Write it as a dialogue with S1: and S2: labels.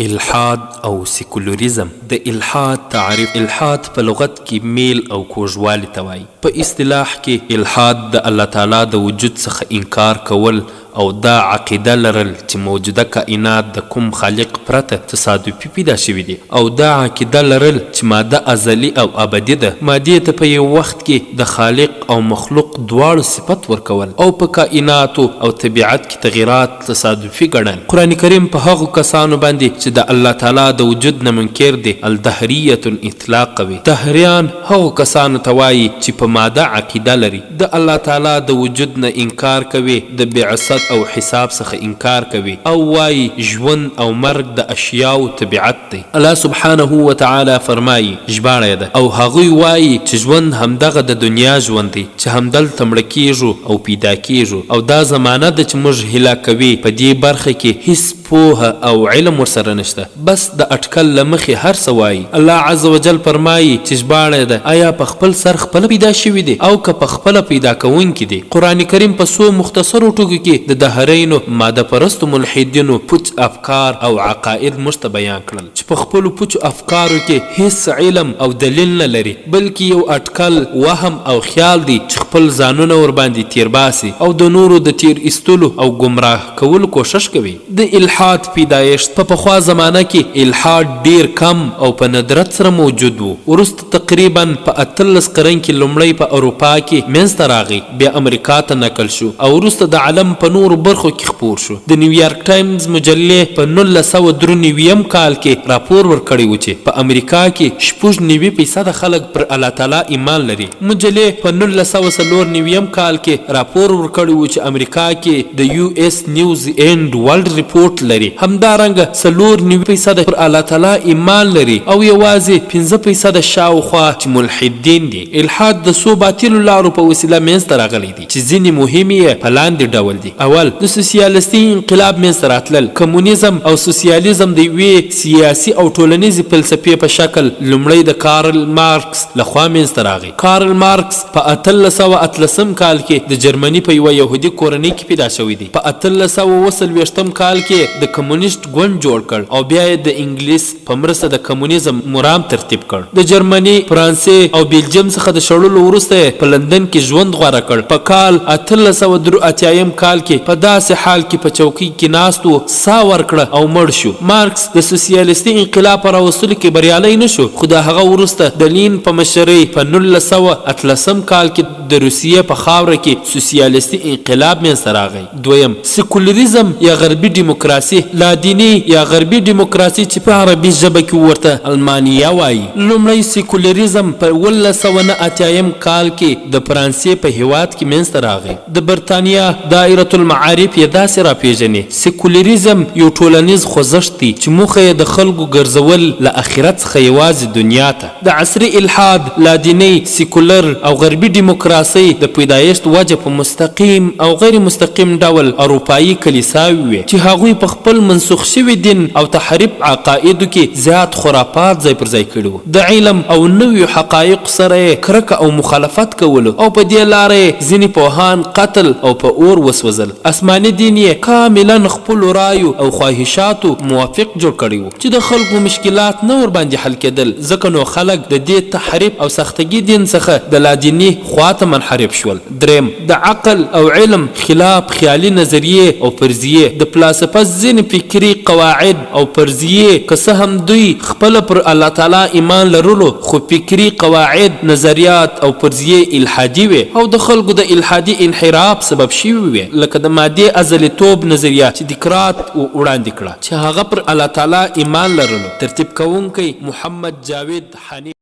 S1: الحاد او سیکولریزم. د الحاد تعریف: الحاد په لغت کې میل او کوږوالی ته وایي. په اصطلاح کې الحاد د الله تعالی د وجود څخه انکار کول او دا عقیده لرل چې موجوده کائنات د کوم خالق پرته تصادفي پیدا شوي دي، او دا عقیده لرل چې ماده ازلي او ابدي ده. مادې ته په یو وخت کې د خالق او مخلوق دواړو صفت ورکول او په کائناتو او طبیعت کې تغیرات تصادفي ګڼل. قرآن کریم په هغو کسانو باندې چې د الله تعالی د وجود نه منکر دي الدهریة اطلاق کوي. دهریان هغو کسانو ته وایي چې په ماده عقیده لري، د الله تعالی د وجود نه انکار کوي، د بعثت او حساب څخه انکار کوي، او وایي ژوند او مرګ د اشیاو طبیعت دی. الله سبحانه وتعالی فرمایي ژباړه ده، او هغوی وایي چې ژوند همدغه د دنیا ژوند دی چې همدلته مړه کیږو او پیدا کیږو، او دا زمانه ده چې موږ هیله کوي په دې برخه کې هیڅ پوهه او علم ورسره نشته، بس د اټکل له مخې هر څه وایي. الله عز وجل فرمایي چې ژباړه ده، آیا په خپل سر خپله پیدا شوي دي او که په خپله پیدا کوونکي دي؟ قرآن کریم په څو مختصرو ټکو کې د دهرینو ماده پرستو ملحدینو پوچ افکار او عقاید موږ ته بیان کړل چې په خپلو پوچو افکارو کې هیڅ علم او دلیل نه لري، بلکې یو اټکل، وهم او خیال دی چې خپل ځانونه ورباندې تیر باسي او د نورو د تیر ایستلو او گمراه کولو کوشش کوي. د الحاد پیدایښت په پخوا زمانه کې الحاد ډیر کم او په ندرت سره موجود و. وروسته تقریبا په 18 قرن کې لومړی په اروپا کې منځته راغی، بیا امریکا ته نقل شو او وروسته د عالم په نورو برخو کې خپور شو. د نیویارک ټایمز مجلې په 1993 کال کې راپور ورکړی و چې په امریکا کې 96% خلک پر الله تعالی ایمان لري. مجلې په 1994 کال کې راپور ورکړی و چې امریکا کې د یو اس نیوز اینڈ ورلد ریپورت لري. همدارنګه 94% پر الله تعالی ایمان لري او یوازې 5% شاوخوا چې ملحدین دي. الحاد د څو باطلو لارو په وسیله منځته راغلی دي چې ځینې مهم یې په لاندې ډول دي. اول، د سوسیالیستي انقلاب منځته راتلل. کمونیزم او سوسیالیزم د یوې سیاسي او ټولنیزې فلسفې په شکل لومړی د کارل مارکس لخوا منځته راغی. کارل مارکس په 1813 کال کې د جرمني په یوه یهودي کورنۍ کې پیدا شوی دی. په 1840 کال کې د کمونیسټ ګوند جوړ کړ او بیا یې د انګلیس په مرسته د کمونیزم مرام ترتیب کړ. د جرمني، فرانسې او بیلجیم څخه د شړلو وروسته په لندن کې ژوند غوره کړ. په کال 1883 کال کې په داسې حال کې په چوکۍ کې ناست و، ساه ورکړه او مړ شو. مارکس د سوسیالیستي انقلاب په راوستلو کې بریالی نه شو، خو د هغه وروسته د لین په مشرۍ په 1918 کال کې د روسیې په خاوره کې سوسیالیستي انقلاب منځته راغی. دویم، سیکولریزم یا غربي دیموکراسي، لادیني یا غربي دیموکراسي چې په عربي ژبه کې ورته المانیا وایي. لومړی سیکولریزم په 1989 کال کې د فرانسې په هیواد کې منځته راغی. د برتانیا دایره المعارف یې داسې راپېژني: سیکولریزم یو ټولنیز خوځښت دی چې موخه یې د خلکو ګرځول له آخرت څخه یوازې دنیا ته. د عصري الحاد، لادیني، سیکولر او غربي دیموکراسۍ د پیدایښت وجه په مستقیم او غیر مستقیم ډول اروپایي کلیساوي وې چې هغوی په خپل منسوخ شوي دین او تحریف عقایدو کې زیات خرافات ځای پر ځای کړي وو. د علم او نویو حقایقو سره یې کرکه او مخالفت کولو او په دې لاره یې ځینې پوهان قتل او په اور وسوځل. آسماني دین یې کاملا خپلو رایو او خواهشاتو موافق جوړ کړی وو چې د خلکو مشکلات نه ورباندې حل کېدل، ځکه نو خلک د دې تحریف او سختګي دین څخه د لادیني خواته منحرف شول. دریم، د عقل او علم خلاف خیالي نظریې او فرضیې. د فلسفه ځینې فکري قواعد او فرضیې که څه هم دوی خپله پر الله تعالی ایمان لرلو، خو فکري قواعد، نظریات او فرضیې الحادي وې او د خلکو د الحادي انحراف سبب شوي وې، لکه د مادې ازلیتوب نظریه چې دیکرات وړاندې کړه چې هغه پر الله تعالی ایمان لرلو. ترتیب کوونکی محمد جاوید حنیف.